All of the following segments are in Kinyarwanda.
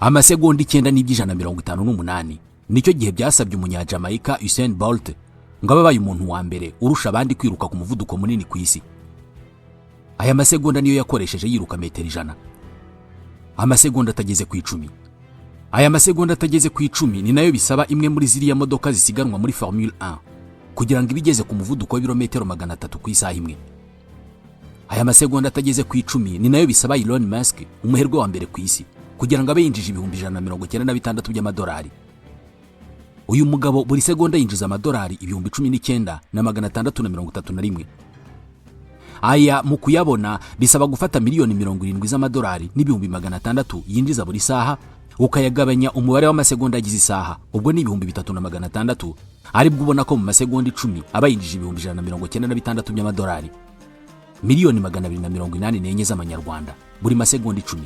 amasegonda 9:158 nicyo gihe byasabye umunyajamaika Usain Bolt ngo ababaye umuntu wa mbere urusha abandi kwiruka ku muvuduko munini ku isi. Aya masegonda niyo yakoresheje yiruka metero 100. Amasegonda atageze ku 10. Aya masegonda atageze ku 10 ni nayo bisaba imwe muri ziriya modoka zisiganwa muri Formule 1 kugira ngo ibigeze ku muvuduko w'ibirometero 300 ku isaha imwe. Aya masegonda atageze ku 10 ni nayo bisaba Elon Musk, umuherwe wa mbere ku isi, kugira ngo abe yinjije $196 by'amadolari. Uyu mugabo buri segonda yinjiza amadolari $19,631. Aya mu kuyabona bisaba gufata miliyoni 70 z'amadolari n'600 yinjiza buri saha, ukayagabanya umubare w'amasegonda agize isaha, ubwo ni 3,600, aribwo ubona ko mu masegonda 10 aba yinjije $196 by'amadolari, miliyoni 284 z'amanyarwanda buri masegonda 10.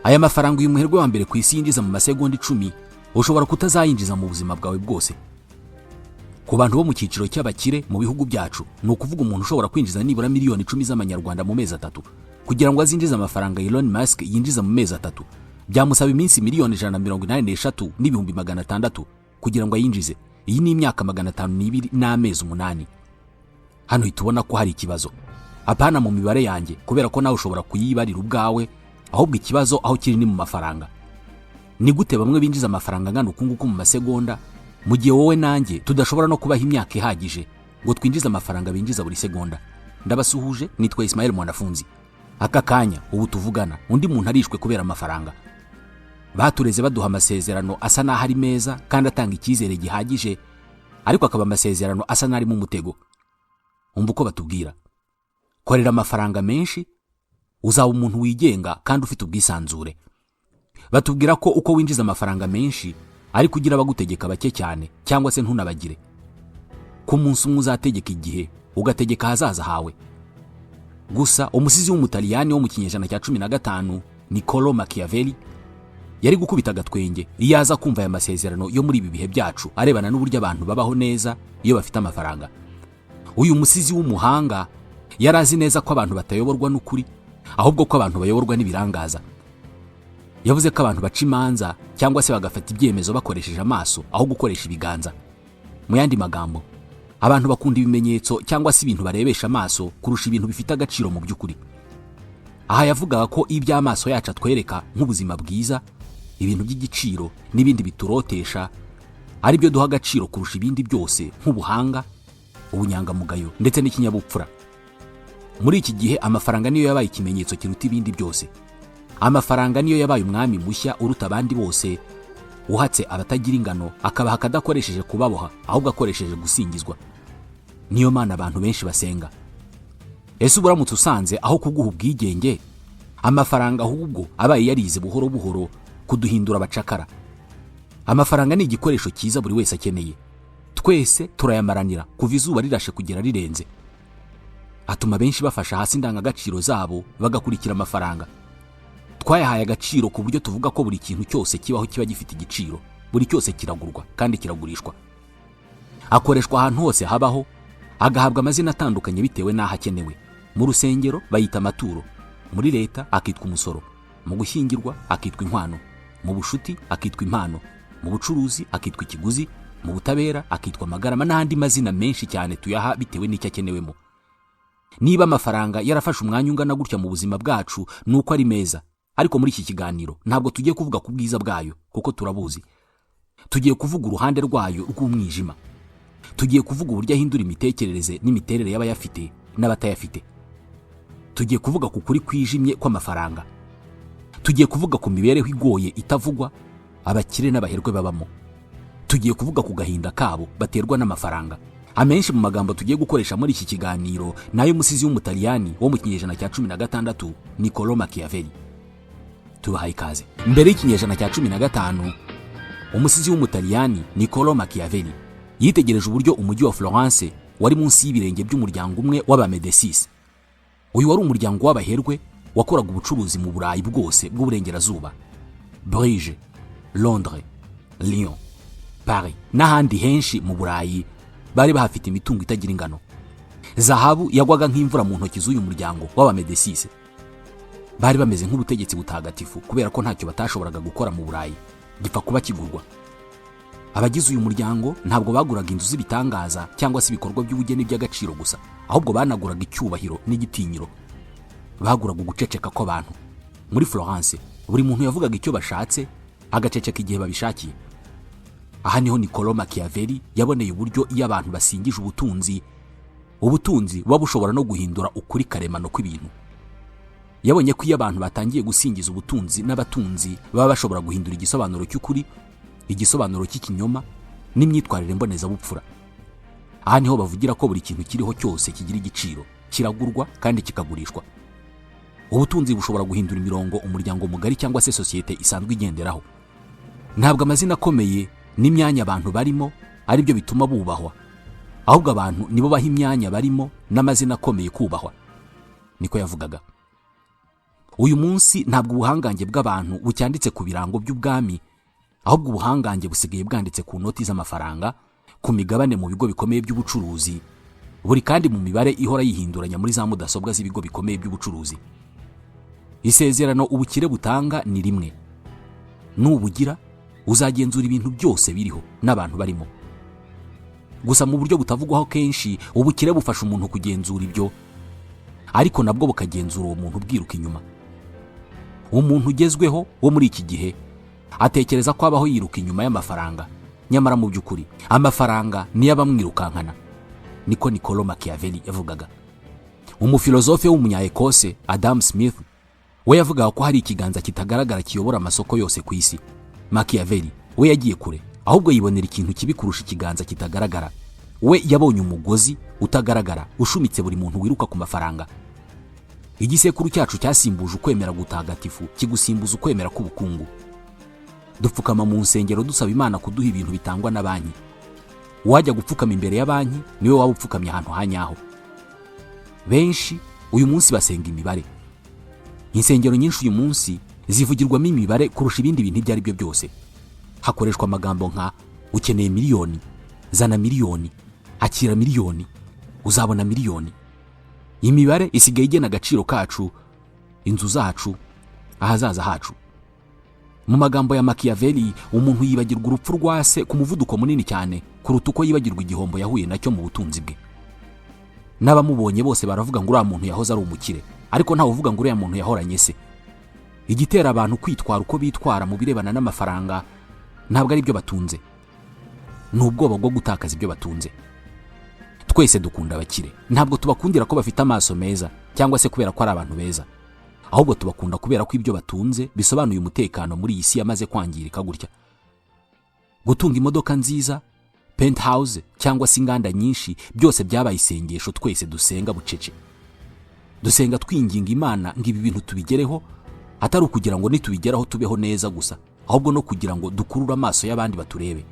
Aya mafaranga uyu muherwe wa mbere ku isi yinjiza mu masegonda 10 ushobora kutazayinjiza mu buzima bwawe bwose. Ku bantu bo mu cyiciro cy'abakire mu bihugu byacu, ni ukuvuga umuntu ushobora kwinjiza nibura miliyoni 10 z'amanyarwanda mu mezi 3 kugira ngo azinjize amafaranga Elon Musk yinjiza mu mezi 3, byamusaba iminsi miliyoni 183,600 kugira ngo ayinjize. Iyi ni imyaka 502 n'amezi 8. Hano hitubona ko hari ikibazo, apana mu mibare yanjye, kubera ko nawe ushobora kuyibarira ubwawe, ahubwo ikibazo aho kiri ni mu mafaranga. Ni gute bamwe binjiza amafaranga angana ukunguku mu masegonda, mu gihe wowe nanjye tudashobora no kubaho imyaka ihagije ngo twinjize amafaranga binjiza buri segonda? Ndabasuhuje, nitwa Ismael Mwanafunzi. Aka kanya ubu tuvugana undi muntu arishwe kubera amafaranga. Batureze baduha amasezerano asa naho ari meza kandi atanga icyizere gihagije, ariko akaba amasezerano asa n'ari mu mutego. Umva uko batubwira: korera amafaranga menshi, uzaba umuntu wigenga kandi ufite ubwisanzure. Batubwira ko uko winjiza amafaranga menshi ari kugira abagutegeka bake cyane, cyangwa se ntunabagire. Ku munsi umwe uzategeka igihe, ugategeka hazaza hawe. Gusa umusizi w'umutaliyani wo mu kinyejana cya 15 Niccolo Machiavelli yari gukubita agatwenge iyo aza kumva aya masezerano yo muri ibi bihe byacu arebana n'uburyo abantu babaho neza iyo bafite amafaranga. Uyu musizi w'umuhanga yari azi neza ko abantu batayoborwa n'ukuri, ahubwo ko abantu bayoborwa n'ibirangaza. Yavuze ko abantu baca imanza cyangwa se bagafata ibyemezo bakoresheje amaso aho gukoresha ibiganza. Mu yandi magambo, abantu bakunda ibimenyetso cyangwa se ibintu barebesha amaso kurusha ibintu bifite agaciro mu by'ukuri. Aha yavugaga ko iby'amaso yacu atwereka nk'ubuzima bwiza, ibintu by'igiciro n'ibindi biturotesha, ari byo duha agaciro kurusha ibindi byose, nk'ubuhanga, ubunyangamugayo ndetse n'ikinyabupfura. Muri iki gihe amafaranga niyo yabaye ikimenyetso kiruta ibindi byose. Amafaranga niyo yabaye umwami mushya uruta abandi bose, uhatse abatagira ingano akabaha akadakoresheje kubaboha, ahubwo akoresheje gusingizwa. Niyo mana abantu benshi basenga. Ese uburamutse usanze aho kuguha ubwigenge, amafaranga ahubwo abaye yarize buhoro buhoro kuduhindura abacakara? Amafaranga ni igikoresho cyiza buri wese akeneye. Twese turayamaranira kuva izuba rirashe kugera rirenze. Atuma benshi bafasha hasi indangagaciro zabo bagakurikira amafaranga. Twayahaye agaciro ku buryo tuvuga ko buri kintu cyose kibaho kiba gifite igiciro, buri cyose kiragurwa kandi kiragurishwa. Akoreshwa ahantu hose habaho, agahabwa amazina atandukanye bitewe n'aho akenewe. Mu rusengero bayita amaturo, muri leta akitwa umusoro, mu gushyingirwa akitwa inkwano, mu bushuti akitwa impano, mu bucuruzi akitwa ikiguzi, mu butabera akitwa amagarama n'andi mazina menshi cyane tuyaha bitewe n'icyo akenewemo. Niba amafaranga yarafashe umwanya ungana gutya mu buzima bwacu, nuko ari meza. Ariko muri iki kiganiro ntabwo tugiye kuvuga ku bwiza bwayo, kuko turabuzi. Tugiye kuvuga uruhande rwayo rw'umwijima. Tugiye kuvuga uburyo ahindura imitekerereze n'imiterere y'abayafite n'abatayafite. Tugiye kuvuga ku kuri kwijimye kw'amafaranga. Tugiye kuvuga ku mibereho igoye itavugwa abakire n'abaherwe babamo. Tugiye kuvuga ku gahinda kabo baterwa n'amafaranga. Amenshi mu magambo tugiye gukoresha muri iki kiganiro nayo musizi w'umutaliyani wo mu kinyejana cya 16 Niccolo Machiavelli. Tubahaye ikaze. Mbere y'ikinyejana cya 15, umusizi w'umutaliyani Niccolo Machiavelli yitegereje uburyo umujyi wa Florence wari munsi y'ibirenge by'umuryango umwe w'Abamedicis. Uyu wari umuryango w'abaherwe wakoraga ubucuruzi mu Burayi bwose bw'uburengerazuba: Bruges, Londres, Lyon, Paris n'ahandi henshi mu Burayi bari bahafite imitungo itagira ingano. Zahabu yagwaga nk'imvura mu ntoki z'uyu muryango w'Abamedicis. bari bameze nk'ubutegetsi butagatifu kubera ko ntacyo batashoboraga gukora mu Burayi gipfa kuba kigurwa. Abagize uyu muryango ntabwo baguraga inzu z'ibitangaza cyangwa se ibikorwa by'ubugeni by'agaciro gusa, ahubwo banaguraga icyubahiro n'igitinyiro. Baguraga uguceceka kw'abantu. Muri Florence buri muntu yavugaga icyo bashatse agaceceka igihe babishakiye. Aha niho Niccolo Machiavelli yaboneye uburyo iyo abantu basingije ubutunzi buba bushobora no guhindura ukuri karemano kw'ibintu. Yabonye ko iyo abantu batangiye gusingiza ubutunzi n'abatunzi baba bashobora guhindura igisobanuro cy'ukuri, igisobanuro cy'ikinyoma n'imyitwarire mbonezabupfura. Aha niho bavugira ko buri kintu kiriho cyose kigira igiciro, kiragurwa kandi kikagurishwa. Ubutunzi bushobora guhindura imirongo umuryango mugari cyangwa se sosiyete isanzwe igenderaho. Ntabwo amazina akomeye n'imyanya abantu barimo ari byo bituma bubahwa, ahubwo abantu nibo baha imyanya barimo n'amazina akomeye kubahwa. Niko yavugaga. Uyu munsi ntabwo ubuhangange bw'abantu bucyanditse ku birango by'ubwami, ahubwo ubuhangange busigaye bwanditse ku noti z'amafaranga, ku migabane mu bigo bikomeye by'ubucuruzi, buri kandi mu mibare ihora yihinduranya muri za mudasobwa z'ibigo bikomeye by'ubucuruzi. Isezerano ubukire butanga ni rimwe. Nubugira uzagenzura ibintu byose biriho n'abantu barimo. Gusa mu buryo butavugwaho kenshi, ubukire bufasha umuntu kugenzura ibyo, ariko nabwo bukagenzura uwo muntu bwiruka inyuma. Umuntu ugezweho wo muri iki gihe atekereza ko abaho yiruka inyuma y'amafaranga, nyamara mu by'ukuri amafaranga niyo abamwirukankana. Niko Niccolo Machiavelli yavugaga. Umufilozofe w'umunya-Ekose Adam Smith we yavugaga ko hari ikiganza kitagaragara kiyobora amasoko yose ku isi. Machiavelli we yagiye kure, ahubwo yibonera ikintu kibi kurusha ikiganza kitagaragara. We yabonye umugozi utagaragara ushumitse buri muntu wiruka ku mafaranga. Igisekuru cyacu cyasimbuje ukwemera gutagatifu kigusimbuza ukwemera k'ubukungu. Dupfukama mu nsengero dusaba Imana kuduha ibintu bitangwa na banki. Wajya gupfukama imbere ya banki niwe waba upfukamye ahantu hanyaho. Benshi uyu munsi basenga imibare. Insengero nyinshi uyu munsi zivugirwamo imibare kurusha ibindi bintu ibyo ari byo byose. Hakoreshwa amagambo nka ukeneye miliyoni, zana miliyoni, akira miliyoni, uzabona miliyoni. Imibare isigaye igena agaciro kacu, inzu zacu, ahazaza hacu. Mu magambo ya Machiavelli, umuntu yibagirwa urupfu rwa se ku muvuduko munini cyane kuruta uko yibagirwa igihombo yahuye nacyo mu butunzi bwe. N'abamubonye bose baravuga ngo uriya muntu yahoze ari umukire, ariko ntawe uvuga ngo uriya muntu yahoranye se. Igitera abantu kwitwara uko bitwara mu birebana n'amafaranga ntabwo ari byo batunze, ni ubwoba bwo gutakaza ibyo batunze. Twese dukunda abakire, ntabwo tubakundira ko bafite amaso meza cyangwa se kubera ko ari abantu beza, ahubwo tubakunda kubera ko ibyo batunze bisobanuye umutekano muri iyi si yamaze kwangirika gutya. Gutunga imodoka nziza, penthouse cyangwa se inganda nyinshi, byose byabaye isengesho twese dusenga bucece. Dusenga twinginga Imana ngo ibi bintu tubigereho, atari ukugira ngo nitubigeraho tubeho neza gusa, ahubwo no kugira ngo dukurure amaso y'abandi baturebe.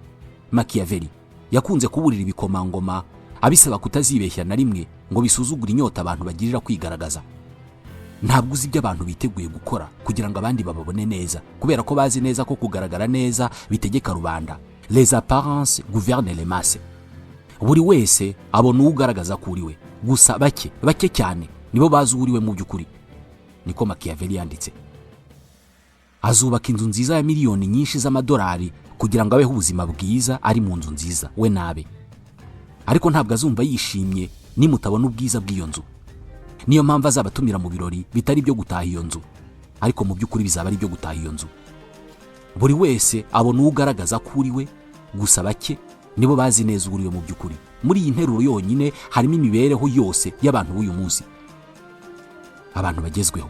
Machiavelli yakunze kuburira ibikomangoma abisaba kutazibeshya na rimwe ngo bisuzugure inyota abantu bagirira kwigaragaza. Ntabwo uzi ibyo abantu biteguye gukora kugira ngo abandi bababone neza, kubera ko bazi neza ko kugaragara neza bitegeka rubanda. Les apparences gouvernent les masses. Buri wese abona ugaragaza kuri we, gusa bake cyane nibo bazi uriwe mu by'ukuri. Niko Machiavelli yanditse. Azubaka inzu nziza ya miliyoni nyinshi z'amadolari kugira ngo abeho ubuzima bwiza ari mu nzu nziza we nabe, ariko ntabwo azumva yishimye nimutabona ubwiza bw'iyo nzu. Niyo mpamvu azabatumira mu birori bitari byo gutaha iyo nzu, ariko mu by'ukuri bizaba ari byo gutaha iyo nzu. Buri wese abona ugaragaza kuri we, gusa bake nibo bazi neza uriwe mu by'ukuri. Muri iyi nteruro yonyine harimo imibereho yose y'abantu b'uyu munsi. Abantu bagezweho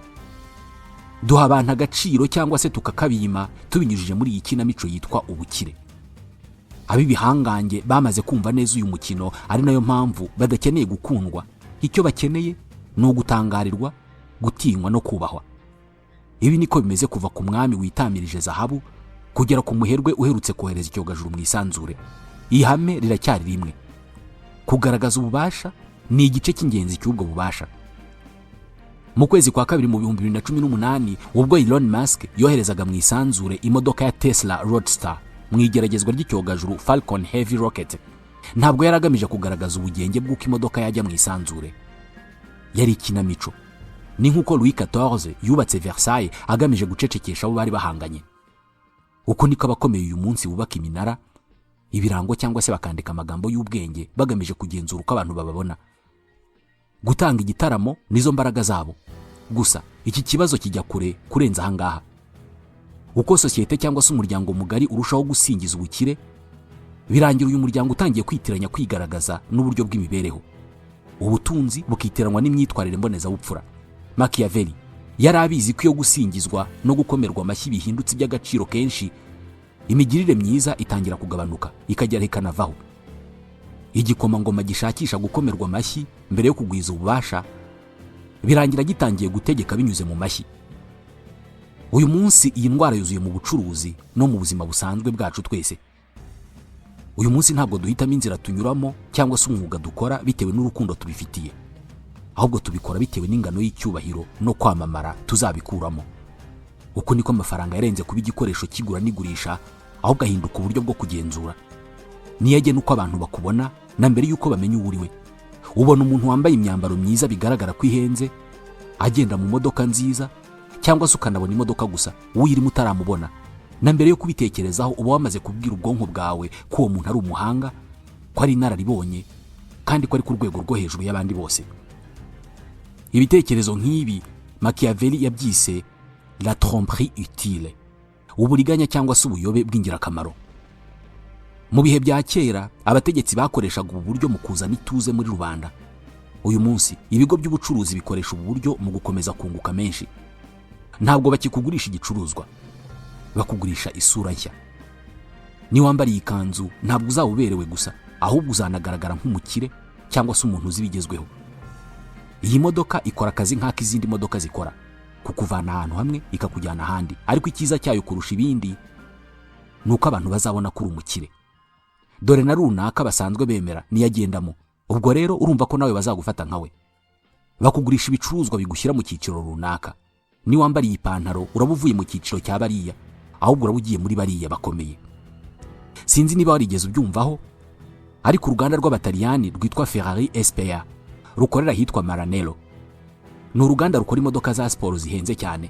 duha abantu agaciro cyangwa se tukakabima tubinyujije muri iyi kinamico yitwa ubukire. Abibihangange bamaze kumva neza uyu mukino, ari nayo mpamvu badakeneye gukundwa. Icyo bakeneye ni ugutangarirwa, gutinywa no kubahwa. Ibi niko bimeze kuva ku mwami witamirije zahabu kugera ku muherwe uherutse kohereza icyogajuru mu isanzure. Ihame riracyari rimwe: kugaragaza ububasha ni igice cy'ingenzi cy'ubwo bubasha. Mu kwezi kwa kabiri mu 2018 ubwo Elon Musk yoherezaga mu isanzure imodoka ya Tesla Roadster mu igeragezwa ry'icyogajuru Falcon Heavy Rocket, ntabwo yaragamije kugaragaza ubugenge bw'uko imodoka yajya mu isanzure. Yari ikinamico. ni nk'uko Louis XIV yubatse Versailles agamije gucecekesha abo bari bahanganye. Uko niko abakomeye uyu munsi bubaka iminara, ibirango cyangwa se bakandika amagambo y'ubwenge bagamije kugenzura uko abantu bababona. Gutanga igitaramo nizo mbaraga zabo. Gusa iki kibazo kijya kure kurenza ahangaha. Uko sosiyete cyangwa se umuryango mugari urushaho gusingiza ubukire, birangira uyu muryango utangiye kwitiranya kwigaragaza n'uburyo bw'imibereho. Ubutunzi bukitiranwa n'imyitwarire mbonezabupfura. Machiavelli yari abizi ko iyo gusingizwa no gukomerwa amashyi bihindutse iby'agaciro kenshi, imigirire myiza itangira kugabanuka ikagera ikanavaho. Igikomangoma gishakisha gukomerwa amashyi mbere yo kugwiza ububasha, birangira gitangiye gutegeka binyuze mu mashyi. Uyu munsi iyi ndwara yuzuye mu bucuruzi no mu buzima busanzwe bwacu twese. Uyu munsi ntabwo duhitamo inzira tunyuramo cyangwa se umwuga dukora bitewe n'urukundo tubifitiye, ahubwo tubikora bitewe n'ingano y'icyubahiro no kwamamara tuzabikuramo. Uko niko amafaranga yarenze kuba igikoresho kigura n'igurisha, ahubwo ahinduka uburyo bwo kugenzura. Niyage nuko abantu bakubona na mbere yuko bamenya uwo uriwe. Ubona umuntu wambaye imyambaro myiza bigaragara ko ihenze, agenda mu modoka nziza, cyangwa se ukanabona imodoka gusa uyirimo utaramubona. Na mbere yo kubitekerezaho uba wamaze kubwira ubwonko bwawe ko uwo muntu ari umuhanga, ko ari inararibonye, kandi ko ari ku rwego rwo hejuru y'abandi bose. Ibitekerezo nk'ibi Machiavelli yabyise la tromperie utile, uburiganya cyangwa se ubuyobe bw'ingirakamaro. Mu bihe bya kera abategetsi bakoreshaga ubu buryo mu kuzana ituze muri rubanda. Uyu munsi ibigo by'ubucuruzi bikoresha ubu buryo mu gukomeza kunguka menshi. Ntabwo bakikugurisha igicuruzwa, bakugurisha isura nshya. Ni wambariye ikanzu ntabwo uzawuberewe gusa, ahubwo uzanagaragara nk'umukire cyangwa se umuntu uzi bigezweho. Iyi modoka ikora akazi nk'ak'izindi modoka zikora, kukuvana ahantu hamwe ikakujyana ahandi, ariko icyiza cyayo kurusha ibindi nuko abantu bazabona ko uri umukire. Dore na runaka basanzwe bemera niyagendamo, ubwo rero urumva ko nawe bazagufata nkawe. Bakugurisha ibicuruzwa bigushyira mu cyiciro runaka. Ni wambariye ipantaro uraba uvuye mu cyiciro cya bariya, ahubwo uraba ugiye muri bariya bakomeye. Sinzi niba warigeze ubyumvaho, ariko uruganda rw'Abataliyani rwitwa Ferrari SPA rukorera hitwa Maranello. Ni uruganda rukora imodoka za siporo zihenze cyane,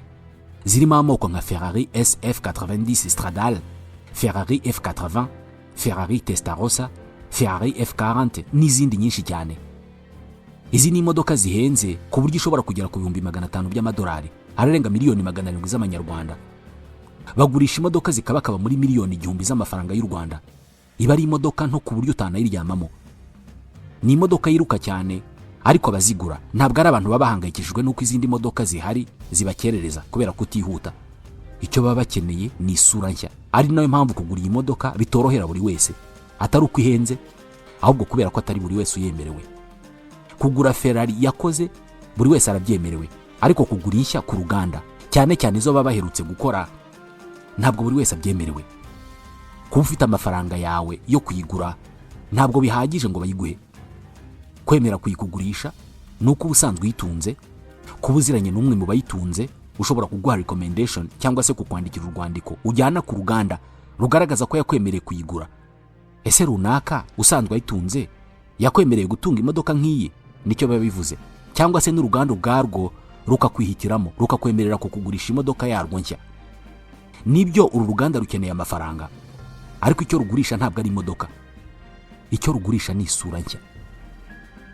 zirimo amoko nka Ferrari SF90 Stradale, Ferrari F80, Ferrari Testarossa, Ferrari F40 n'izindi nyinshi cyane. Izi ni imodoka zihenze ku buryo ishobora kugera ku $500,000 by'amadolari, ararenga $700,000 z'amanyarwanda. Bagurisha imodoka zikabakaba muri $1,000,000 z'amafaranga y'u Rwanda. Iba ari imodoka nto ku buryo utanayiryamamo. Ni imodoka yiruka cyane, ariko abazigura ntabwo ari abantu baba bahangayikishijwe nuko izindi modoka zihari zibakerereza kubera kutihuta. Icyo baba bakeneye ni isura nshya. Ari nayo mpamvu kugura iyi modoka bitorohera buri wese, atari uko ihenze, ahubwo kubera ko atari buri wese uyemerewe. Kugura Ferrari yakoze buri wese arabyemerewe, ariko kugura inshya ku ruganda, cyane cyane izo baba baherutse gukora, ntabwo buri wese abyemerewe. Kuba ufite amafaranga yawe yo kuyigura ntabwo bihagije ngo bayiguhe. Kwemera kuyikugurisha nuko ubusanzwe uyitunze, kuba uziranye n'umwe mu bayitunze ushobora kuguha recommendation cyangwa se kukwandikira urwandiko ujyana ku ruganda rugaragaza ko yakwemereye kuyigura. Ese runaka usanzwe ayitunze yakwemereye gutunga imodoka nk'iyi? Nicyo biba bivuze. Cyangwa se n'uruganda ubwarwo rukakwihitiramo, rukakwemerera kukugurisha imodoka yarwo nshya. Nibyo uru ruganda rukeneye amafaranga, ariko icyo rugurisha ntabwo ari imodoka. Icyo rugurisha ni isura nshya.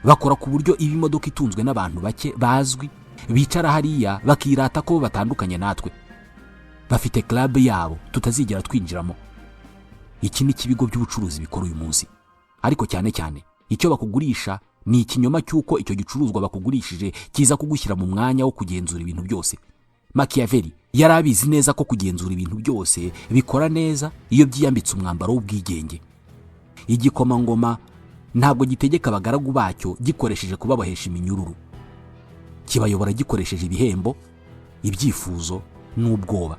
Bakora ku buryo ibi modoka itunzwe n'abantu bake bazwi, bicara hariya bakirata ko batandukanye natwe. Bafite club yabo tutazigera twinjiramo. Iki ni kibigo by'ubucuruzi bikora uyu munsi. Ariko cyane cyane icyo bakugurisha ni ikinyoma cy'uko icyo gicuruzwa bakugurishije kiza kugushyira mu mwanya wo kugenzura ibintu byose. Machiavelli yari abizi neza ko kugenzura ibintu byose bikora neza iyo byiyambitse umwambaro w'ubwigenge. Igikomangoma ntabwo gitegeka abagaragu bacyo gikoresheje kubabohesha iminyururu. Kibayobora gikoresheje ibihembo, ibyifuzo n'ubwoba.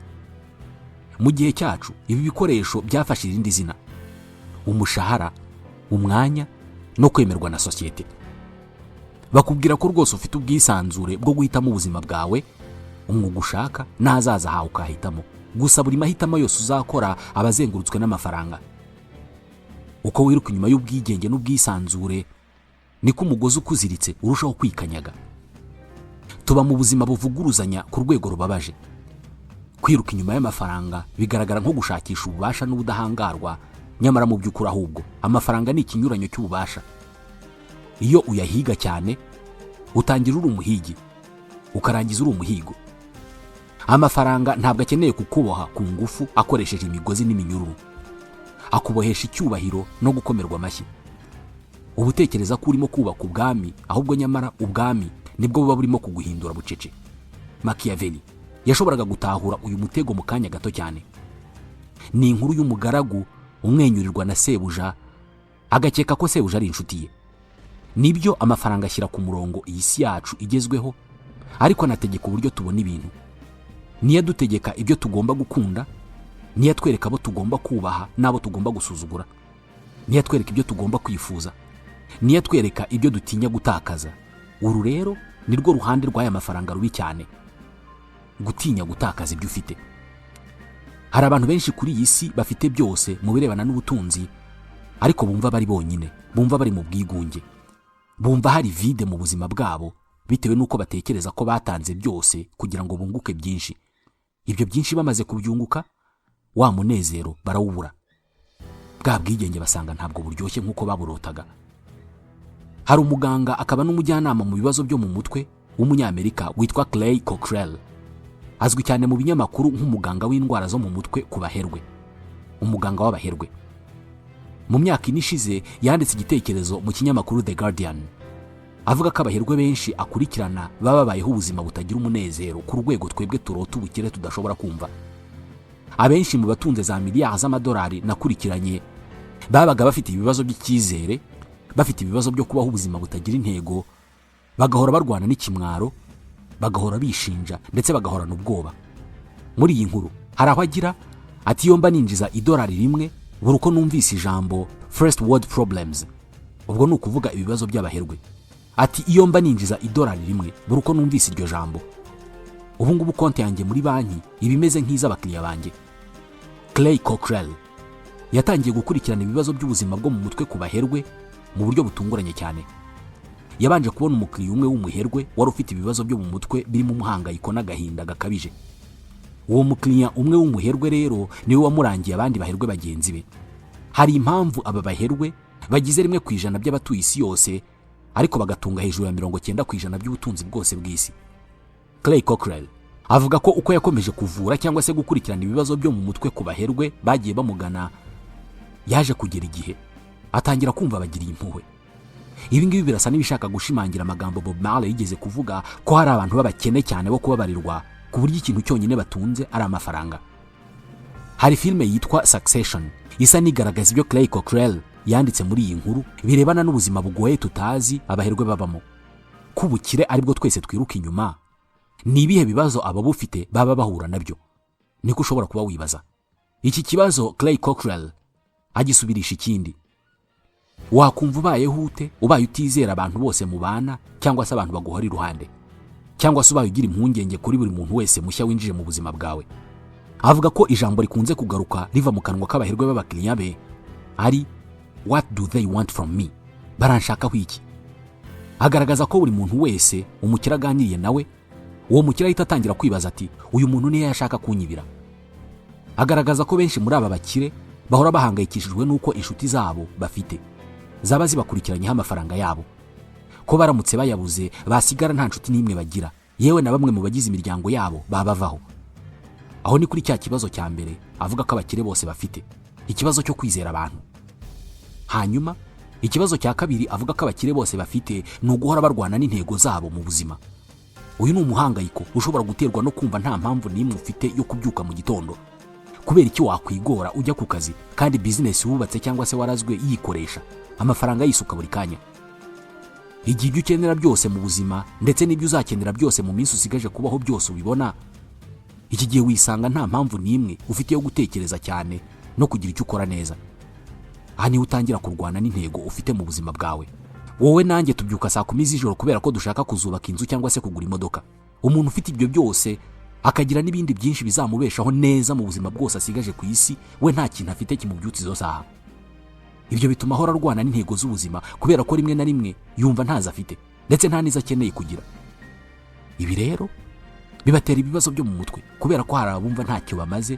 Mu gihe cyacu ibi bikoresho byafashe irindi zina: umushahara, umwanya no kwemerwa na sosiyete. Bakubwira ko rwose ufite ubwisanzure bwo guhitamo ubuzima bwawe, umwuga ushaka n'ahazaza hawe ukahitamo. Gusa buri mahitamo yose uzakora abazengurutswe n'amafaranga. Uko wiruka inyuma y'ubwigenge n'ubwisanzure, niko umugozi ukuziritse urushaho kwikanyaga. tuba mu buzima buvuguruzanya ku rwego rubabaje. Kwiruka inyuma y'amafaranga bigaragara nko gushakisha ububasha n'ubudahangarwa, nyamara mu by'ukuri ahubwo amafaranga ni ikinyuranyo cy'ububasha. Iyo uyahiga cyane utangira uri umuhigi, ukarangiza uri umuhigo. Amafaranga ntabwo akeneye kukuboha ku ngufu akoresheje imigozi n'iminyururu, akubohesha icyubahiro no gukomerwa amashyi. Uba utekereza ko urimo kubaka ubwami, ahubwo nyamara ubwami nibwo buba burimo kuguhindura bucece. Machiavelli yashoboraga gutahura uyu mutego mu kanya gato cyane. Ni inkuru y'umugaragu umwenyurirwa na sebuja, agakeka ko sebuja ari inshuti ye. Nibyo amafaranga ashyira ku murongo iyi si yacu igezweho, ariko anategeka uburyo tubona ibintu. Niyo dutegeka ibyo tugomba gukunda, niyo twereka abo tugomba kubaha n'abo tugomba gusuzugura, niyo twereka ibyo tugomba kwifuza, niyo twereka ibyo dutinya gutakaza. Uru rero nirwo ruhande rw'aya mafaranga rubi cyane, gutinya gutakaza ibyo ufite. Hari abantu benshi kuri iyi si bafite byose mu birebana n'ubutunzi, ariko bumva bari bonyine, bumva bari mu bwigunge, bumva hari vide mu buzima bwabo bitewe n'uko batekereza ko batanze byose kugira ngo bunguke byinshi. Ibyo byinshi bamaze kubyunguka, wa munezero barawubura, bwa bwigenge basanga ntabwo buryoshye nk'uko baburotaga. Hari umuganga akaba n'umujyanama mu bibazo byo mu mutwe w'umunyamerika witwa Clay Cockrell. Azwi cyane mu binyamakuru nk'umuganga w'indwara zo mu mutwe ku baherwe, umuganga w'abaherwe. Mu myaka ine ishize yanditse igitekerezo mu kinyamakuru The Guardian, avuga ko abaherwe benshi akurikirana baba babayeho ubuzima butagira umunezero ku rwego twebwe turota ubukire tudashobora kumva. Abenshi mu batunze za miliyari z'amadolari nakurikiranye babaga bafite ibibazo by'icyizere, bafite ibibazo byo kubaho ubuzima butagira intego, bagahora barwana n'ikimwaro, bagahora bishinja ndetse bagahorana ubwoba. Muri iyi nkuru hari aho agira ati, iyo mba ninjiza idolari rimwe buri uko numvise ijambo first world problems, ubwo ni ukuvuga ibibazo by'abaherwe. Ati iyo mba ninjiza idolari rimwe buri uko numvise iryo jambo, ubu ngubu konti yanjye muri banki ibimeze nk'iz'abakiriya banjye. Clay Cockrell yatangiye gukurikirana ibibazo by'ubuzima bwo mu mutwe ku baherwe mu buryo butunguranye cyane. Yabanje kubona umukiriya umwe w'umuherwe wari ufite ibibazo byo mu mutwe birimo umuhangayiko n'agahinda gakabije. Uwo mukiriya umwe w'umuherwe rero niwe wamurangiye abandi baherwe bagenzi be. Hari impamvu aba baherwe bagize 1% by'abatuye isi yose, ariko bagatunga hejuru ya 90% by'ubutunzi bwose bw'isi. Clay Cockrell avuga ko uko yakomeje kuvura cyangwa se gukurikirana ibibazo byo mu mutwe ku baherwe bagiye bamugana, yaje kugera igihe atangira kumva bagiriye impuhwe. Ibi ngibi birasa n'ibishaka gushimangira amagambo Bob Marley yigeze kuvuga ko hari abantu b'abakene cyane bo kubabarirwa ku buryo ikintu cyonyine batunze ari amafaranga. Hari filime yitwa Succession isa n'igaragaza ibyo Clay Cockrell yanditse muri iyi nkuru birebana n'ubuzima bugoye tutazi abaherwe babamo. Kubukire aribwo twese twiruka inyuma, ni ibihe bibazo aba bufite baba bahura nabyo? Niko ushobora kuba wibaza. Iki kibazo Clay Cockrell agisubirisha ikindi. Wakumva ubayeho ute ubaye utizera abantu bose mu bana cyangwa se abantu baguhora iruhande, cyangwa se ubaye ugira impungenge kuri buri muntu wese mushya winjije mu buzima bwawe? Avuga ko ijambo rikunze kugaruka riva mu kanwa k'abaherwe b'abakiriya be ari what do they want from me, baranshakaho iki? Agaragaza ko buri muntu wese umukira aganiriye nawe, uwo mukira ahita atangira kwibaza ati uyu muntu niyo yashaka kunyibira. Agaragaza ko benshi muri aba bakire bahora bahangayikishijwe n'uko inshuti zabo bafite zaba zibakurikiranyeho amafaranga yabo, ko baramutse bayabuze basigara nta nshuti n'imwe bagira, yewe na bamwe mu bagize imiryango yabo babavaho. Aho ni kuri cya kibazo cya mbere avuga ko abakire bose bafite, ikibazo cyo kwizera abantu. Hanyuma ikibazo cya kabiri avuga ko abakire bose bafite ni uguhora barwana n'intego zabo mu buzima. Uyu ni umuhangayiko ushobora guterwa no kumva nta mpamvu n'imwe ufite yo kubyuka mu gitondo. Kubera iki wakwigora ujya ku kazi kandi business wubatse cyangwa se warazwe yikoresha amafaranga yisuka buri kanya? Igihe ibyo ukenera byose mu buzima ndetse n'ibyo uzakenera byose mu minsi usigaje kubaho byose ubibona, iki gihe wisanga nta mpamvu n'imwe ufite yo gutekereza cyane no kugira icyo ukora neza. Aha niho utangira kurwana n'intego ufite mu buzima bwawe. Wowe nanjye tubyuka saa 10 z'ijoro kubera ko dushaka kuzubaka inzu cyangwa se kugura imodoka. Umuntu ufite ibyo byose akagira n'ibindi byinshi bizamubeshaho neza mu buzima bwose asigaje ku isi, we nta kintu afite kimubyutsa izo saha. Ibyo bituma ahora arwana n'intego z'ubuzima kubera ko rimwe na rimwe yumva ntazo afite ndetse nta nizo akeneye kugira. Ibi rero bibatera ibibazo byo mu mutwe kubera ko hari abumva ntacyo bamaze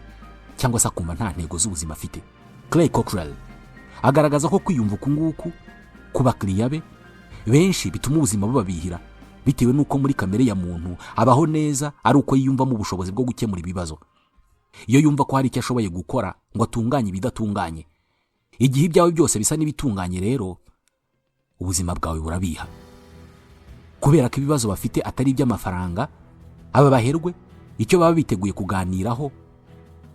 cyangwa se akumva nta ntego z'ubuzima afite. Clay Cockrell agaragaza ko kwiyumva uku nguku ku bakiriya be benshi bituma ubuzima bubabihira bitewe n'uko muri kamere ya muntu abaho neza ari uko yiyumvamo ubushobozi bwo gukemura ibibazo. Iyo yumva ko hari icyo ashoboye gukora ngo atunganye ibidatunganye, igihe ibyawe byose bisa n'ibitunganye, rero ubuzima bwawe burabiha. Kubera ko ibibazo bafite atari iby'amafaranga, aba baherwe icyo baba biteguye kuganiraho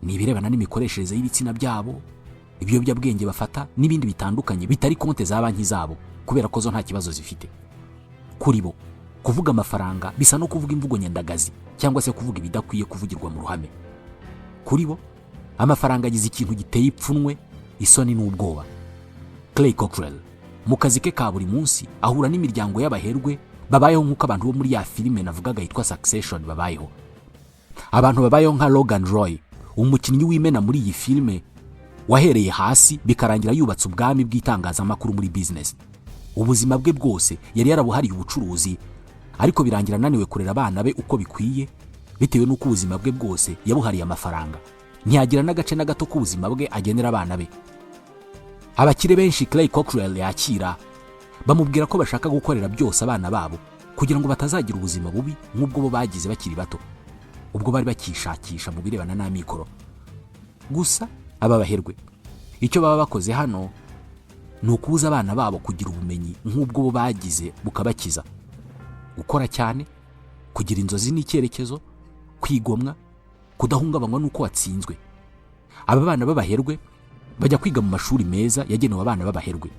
ni ibirebana n'imikoreshereze y'ibitsina byabo, ibiyobyabwenge bafata n'ibindi bitandukanye bitari konte za banki zabo, kubera ko zo nta kibazo zifite. Kuri bo kuvuga amafaranga bisa no kuvuga imvugo nyandagazi cyangwa se kuvuga ibidakwiye kuvugirwa mu ruhame. Kuri bo amafaranga agize ikintu giteye ipfunwe, isoni n'ubwoba. Clay Cockrell mu kazi ke ka buri munsi ahura n'imiryango y'abaherwe babayeho nk'uko abantu bo muri ya filime navugaga yitwa Succession babayeho. Abantu babayeho nka Logan Roy, umukinnyi w'imena muri iyi filime wahereye hasi bikarangira yubatse ubwami bw'itangazamakuru muri business. Ubuzima bwe bwose yari yarabuhariye ubucuruzi, ariko birangira ananiwe kurera abana be uko bikwiye bitewe n'uko ubuzima bwe bwose yabuhariye amafaranga. Ntiyagira n'agace na gato k'ubuzima bwe agenera abana be. Abakire benshi Clay Cockrell yakira bamubwira ko bashaka gukorera byose abana babo kugira ngo batazagira ubuzima bubi nk'ubwo bo bagize bakiri bato, ubwo bari bakishakisha mu birebana n'amikoro. Gusa aba baherwe icyo baba bakoze hano ni ukubuza abana babo kugira ubumenyi nk'ubwo bo bagize bukabakiza. Gukora cyane, kugira inzozi n'icyerekezo, kwigomwa, kudahungabanywa n'uko watsinzwe. Aba bana b'abaherwe bajya kwiga mu mashuri meza yagenewe abana b'abaherwe,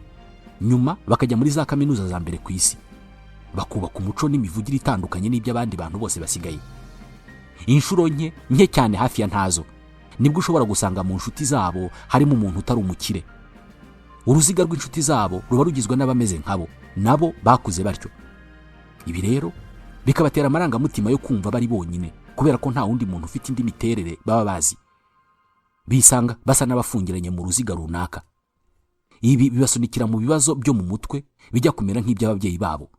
nyuma bakajya muri za kaminuza za mbere ku isi, bakubaka umuco n'imivugire itandukanye n'iby'abandi bantu bose basigaye. Inshuro nke cyane hafi ya ntazo nibwo ushobora gusanga mu nshuti zabo harimo umuntu utari umukire. Uruziga rw'inshuti zabo ruba rugizwe n'abameze nkabo, nabo bakuze batyo. Ibi rero bikabatera amarangamutima yo kumva bari bonyine kubera ko nta wundi muntu ufite indi miterere baba bazi. Bisanga basa n'abafungiranye mu ruziga runaka. Ibi bibasunikira mu bibazo byo mu mutwe bijya kumera nk'iby'ababyeyi babo.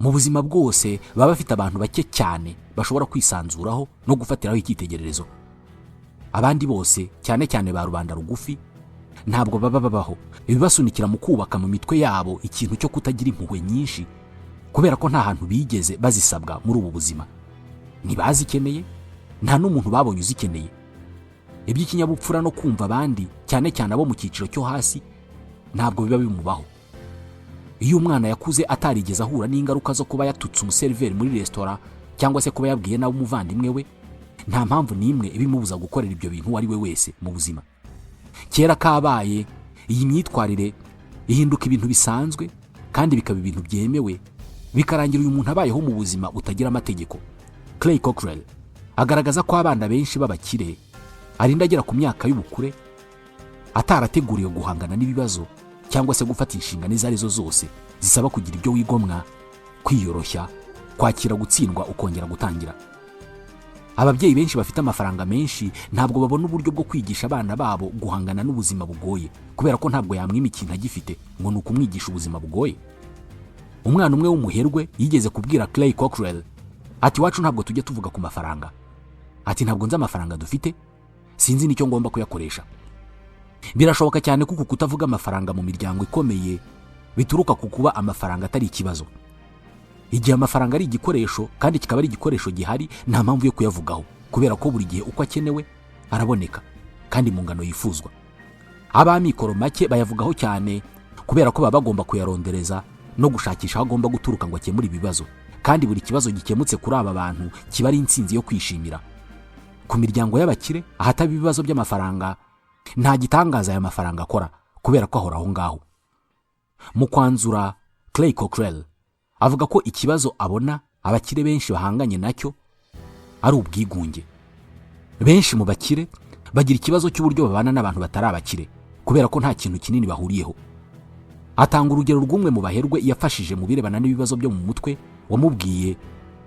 Mu buzima bwose baba bafite abantu bake cyane bashobora kwisanzuraho no gufatiraho icyitegererezo. Abandi bose cyane cyane ba rubanda rugufi ntabwo baba babaho. Ibibasunikira mu kubaka mu mitwe yabo ikintu cyo kutagira impuhwe nyinshi kubera ko nta hantu bigeze bazisabwa muri ubu buzima. Ntibazikeneye, nta n'umuntu babonye uzikeneye. Iby'ikinyabupfura no kumva abandi cyane cyane abo mu cyiciro cyo hasi ntabwo biba bimubaho. Iyo umwana yakuze atarigeze ahura n'ingaruka zo kuba yatutse umuseriveri muri resitora cyangwa se kuba yabwiye nawe umuvandimwe we, nta mpamvu n'imwe ibimubuza gukorera ibyo bintu uwo ari we wese mu buzima. Kera kabaye iyi myitwarire ihinduka ibintu bisanzwe kandi bikaba ibintu byemewe, bikarangira uyu muntu abayeho mu buzima butagira amategeko. Clay Cockrell agaragaza ko abana benshi b'abakire arinda agera ku myaka y'ubukure atarateguriwe guhangana n'ibibazo cyangwa se gufata inshingano izo arizo zose zisaba kugira ibyo wigomwa, kwiyoroshya, kwakira gutsindwa ukongera gutangira. Ababyeyi benshi bafite amafaranga menshi ntabwo babona uburyo bwo kwigisha abana babo guhangana n'ubuzima bugoye kubera ko ntabwo yamwima ikintu agifite ngo ni ukumwigisha ubuzima bugoye. Umwana umwe w'umuherwe yigeze kubwira Clay Cockrell ati, "Wacu ntabwo tujya tuvuga ku mafaranga." Ati, "Ntabwo nzi amafaranga dufite, sinzi nicyo ngomba kuyakoresha." Birashoboka cyane kuko kutavuga amafaranga mu miryango ikomeye bituruka ku kuba amafaranga atari ikibazo. Igihe amafaranga ari igikoresho kandi kikaba ari igikoresho gihari, nta mpamvu yo kuyavugaho kubera ko buri gihe uko akenewe araboneka kandi mu ngano yifuzwa. Abamikoro make bayavugaho cyane kubera ko baba bagomba kuyarondereza no gushakisha aho agomba guturuka ngo akemure ibibazo, kandi buri kibazo gikemutse kuri aba bantu kiba ari intsinzi yo kwishimira. Ku miryango y'abakire ahataba ibibazo by'amafaranga, nta gitangaza aya mafaranga akora kubera ko ahora aho ngaho. Mu kwanzura, Clay Cockrell avuga ko ikibazo abona abakire benshi bahanganye nacyo ari ubwigunge. Benshi mu bakire bagira ikibazo cy'uburyo babana n'abantu batari abakire kubera ko nta kintu kinini bahuriyeho. Atanga urugero rw'umwe mu baherwe yafashije mu birebana n'ibibazo byo mu mutwe, wamubwiye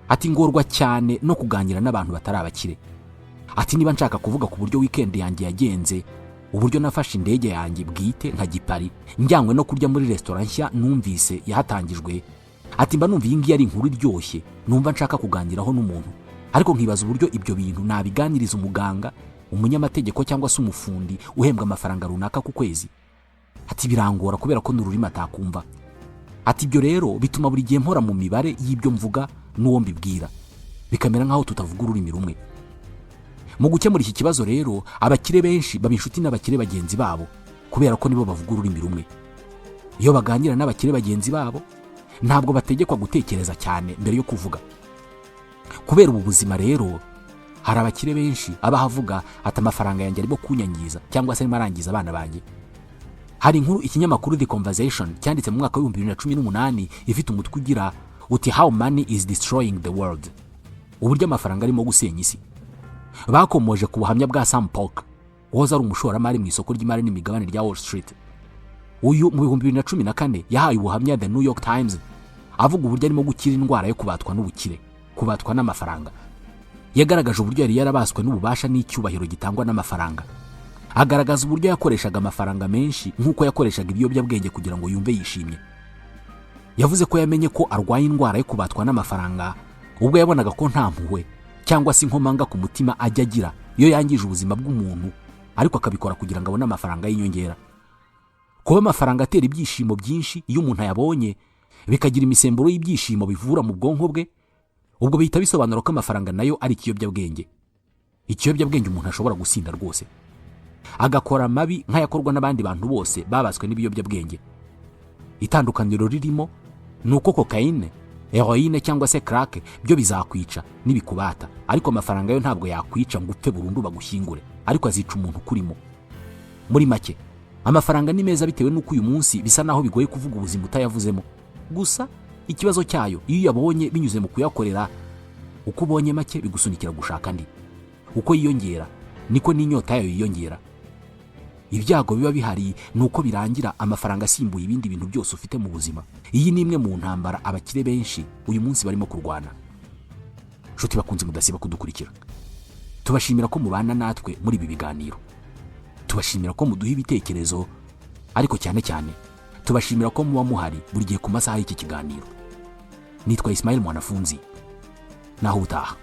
ati, "Ngorwa cyane no kuganira n'abantu batari abakire." Ati, "Niba nshaka kuvuga ku buryo weekend yanjye yagenze, uburyo nafashe indege yanjye bwite nka gipari njyanywe no kurya muri restaurant nshya numvise yahatangijwe, ati mba numva iyi ngiyi ari inkuru iryoshye numva nshaka kuganiraho n'umuntu, ariko nkibaza uburyo ibyo bintu nabiganiriza umuganga, umunyamategeko cyangwa se umufundi uhembwa amafaranga runaka ku kwezi. Ati birangora kubera ko n'ururimi atakumva. Ati ibyo rero bituma buri gihe mpora mu mibare y'ibyo mvuga n'uwo mbibwira, bikamera nk'aho tutavuga ururimi rumwe. Mu gukemura iki kibazo rero, abakire benshi baba inshuti n'abakire bagenzi babo kubera ko nibo bavuga ururimi rumwe. Iyo baganira n'abakire bagenzi babo, ntabwo bategekwa gutekereza cyane mbere yo kuvuga. Kubera ubu buzima rero, hari abakire benshi abahavuga ati amafaranga yanjye arimo kunyangiza cyangwa se arimo arangiza abana banjye. Hari inkuru ikinyamakuru The Conversation cyanditse mu mwaka wa 2018 ifite umutwe ugira uti how money is destroying the world, uburyo amafaranga arimo gusenya isi. Bakomoje ku buhamya bwa Sam Polk, wahoze ari umushoramari mu isoko ry'imari n'imigabane rya Wall Street. Uyu mu 2014 yahaye ubuhamya The New York Times avuga uburyo arimo gukira indwara yo kubatwa n'ubukire, kubatwa n'amafaranga. Yagaragaje uburyo yari yarabaswe n'ububasha n'icyubahiro gitangwa n'amafaranga. Agaragaza uburyo yakoreshaga amafaranga menshi nk'uko yakoreshaga ibiyobyabwenge kugira ngo yumve yishimye. Yavuze ko yamenye ko arwaye indwara yo kubatwa n'amafaranga ubwo yabonaga ko nta mpuhwe cyangwa se inkomanga ku mutima ajya agira iyo yangije ubuzima bw'umuntu, ariko akabikora kugira ngo abone amafaranga y'inyongera. Kuba amafaranga atera ibyishimo byinshi iyo umuntu ayabonye, bikagira imisemburo y'ibyishimo bivura mu bwonko bwe, ubwo bihita bisobanura ko amafaranga nayo ari ikiyobyabwenge. Ikiyobyabwenge umuntu ashobora gusinda rwose, agakora mabi nk'ayakorwa n'abandi bantu bose babaswe n'ibiyobyabwenge. Itandukaniro ririmo ni uko cocaine, heroine cyangwa se crack byo bizakwica n'ibikubata, ariko amafaranga yo ntabwo yakwica ngo upfe burundu bagushyingure, ariko azica umuntu kurimo. Muri make, amafaranga ni meza bitewe n'uko uyu munsi bisa naho bigoye kuvuga ubuzima utayavuzemo. Gusa ikibazo cyayo iyo yabonye binyuze mu kuyakorera, uko ubonye make bigusunikira gushaka andi. Uko yiyongera niko n'inyota yayo yiyongera. Ibyago biba bihari nuko birangira amafaranga asimbuye ibindi bintu byose ufite mu buzima. Iyi ni imwe mu ntambara abakire benshi uyu munsi barimo kurwana. Nshuti bakunze mudasiba kudukurikira, tubashimira ko mubana natwe muri ibi biganiro. Tubashimira ko muduha ibitekerezo, ariko cyane cyane tubashimira ko muba muhari buri gihe ku masaha y'iki kiganiro. Nitwa Ismail Mwanafunzi, naho utaha.